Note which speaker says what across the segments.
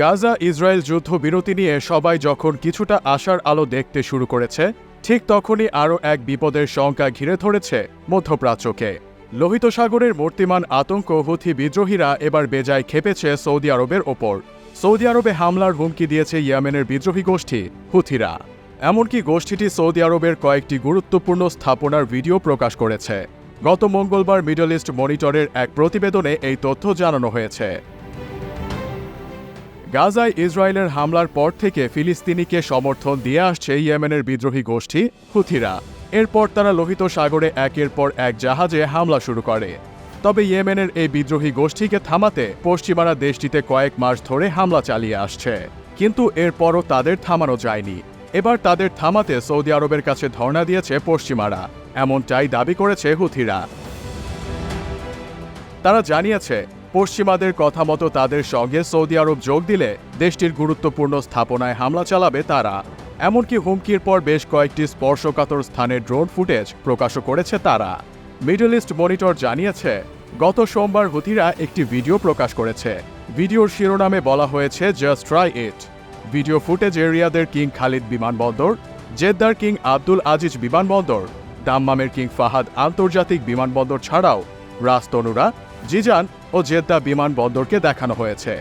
Speaker 1: Gaza Israel যুদ্ধবিরতি নিয়ে সবাই যখন কিছুটা আশার আলো দেখতে শুরু করেছে, ঠিক তখনই আরও এক বিপদের শঙ্কা ঘিরে ধরেছে মধ্যপ্রাচ্যকে। লোহিত সাগরের মূর্তিমান আতঙ্ক হুথি বিদ্রোহীরা এবার বেজায় খেপেছে সৌদি আরবের ওপর। সৌদি আরবে হামলার হুমকি দিয়েছে ইয়েমেনের বিদ্রোহী গোষ্ঠী হুথিরা। এমনকি গোষ্ঠীটি সৌদি আরবের কয়েকটি গুরুত্বপূর্ণ স্থাপনার ভিডিও প্রকাশ করেছে। গত মঙ্গলবার মিডল ইস্ট মনিটরের এক প্রতিবেদনে এই তথ্য জানানো হয়েছে। গাজায় ইসরায়েলের হামলার পর থেকে ফিলিস্তিনিকে সমর্থন দিয়ে আসছে ইয়েমেনের বিদ্রোহী গোষ্ঠী হুথিরা। এরপর তারা লোহিত সাগরে একের পর এক জাহাজে হামলা শুরু করে। তবে ইয়েমেনের এই বিদ্রোহী গোষ্ঠীকে থামাতে পশ্চিমারা দেশটিতে কয়েক মাস ধরে হামলা চালিয়ে আসছে, কিন্তু এরপরও তাদের থামানো যায়নি। এবার তাদের থামাতে সৌদি আরবের কাছে ধর্ণা দিয়েছে পশ্চিমারা, এমনটাই দাবি করেছে হুথিরা। তারা জানিয়েছে, পশ্চিমাদের কথা মতো তাদের সঙ্গে সৌদি আরব যোগ দিলে দেশটির গুরুত্বপূর্ণ স্থাপনায় হামলা চালাবে তারা। এমনকি হুমকির পর বেশ কয়েকটি স্পর্শকাতর স্থানের ড্রোন ফুটেজ প্রকাশও করেছে তারা। মিডল ইস্ট মনিটর জানিয়েছে, গত সোমবার হুথিরা একটি ভিডিও প্রকাশ করেছে। ভিডিওর শিরোনামে বলা হয়েছে জাস্ট ট্রাই ইট। ভিডিও ফুটেজে রিয়াদের কিং খালিদ বিমানবন্দর, জেদ্দার কিং আব্দুল আজিজ বিমানবন্দর, দাম্মামের কিং ফাহাদ আন্তর্জাতিক বিমানবন্দর ছাড়াও রাস তনুরা, জিজান ও জেদ্দা বিমানবন্দরকে দেখানো হয়েছে।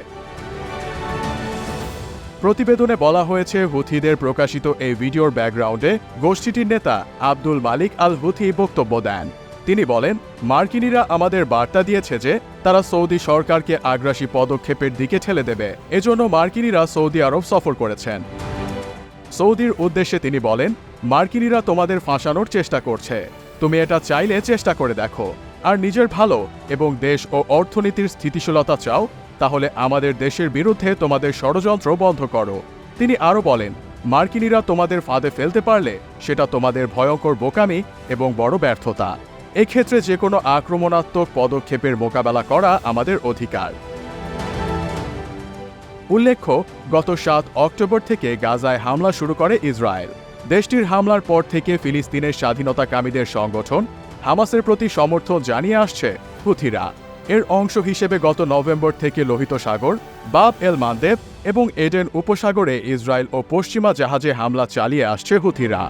Speaker 1: প্রতিবেদনে বলা হয়েছে, হুথিদের প্রকাশিত এই ভিডিওর ব্যাকগ্রাউন্ডে গোষ্ঠীটির নেতা আব্দুল মালিক আল হুথি বক্তব্য দেন। তিনি বলেন, মার্কিনিরা আমাদের বার্তা দিয়েছে যে তারা সৌদি সরকারকে আগ্রাসী পদক্ষেপের দিকে ঠেলে দেবে, এজন্য মার্কিনিরা সৌদি আরব সফর করেছেন। সৌদির উদ্দেশ্যে তিনি বলেন, মার্কিনিরা তোমাদের ফাঁসানোর চেষ্টা করছে, তুমি এটা চাইলে চেষ্টা করে দেখো। আর নিজের ভালো এবং দেশ ও অর্থনীতির স্থিতিশীলতা চাও, তাহলে আমাদের দেশের বিরুদ্ধে তোমাদের ষড়যন্ত্র বন্ধ করো। তিনি আরও বলেন, মার্কিনিরা তোমাদের ফাঁদে ফেলতে পারলে সেটা তোমাদের ভয়ঙ্কর বোকামি এবং বড় ব্যর্থতা। এক্ষেত্রে যে কোনো আক্রমণাত্মক পদক্ষেপের মোকাবেলা করা আমাদের অধিকার। উল্লেখ্য, গত ৭ অক্টোবর থেকে গাজায় হামলা শুরু করে ইসরায়েল। দেশটির হামলার পর থেকে ফিলিস্তিনের স্বাধীনতাকামীদের সংগঠন হামাসের প্রতি সমর্থন জানিয়ে আসছে হুথিরা। এর অংশ হিসেবে গত নভেম্বর থেকে লোহিত সাগর, বাব এল মানদেব এবং এডেন উপসাগরে ইসরায়েল ও পশ্চিমা জাহাজে হামলা চালিয়ে আসছে হুথিরা।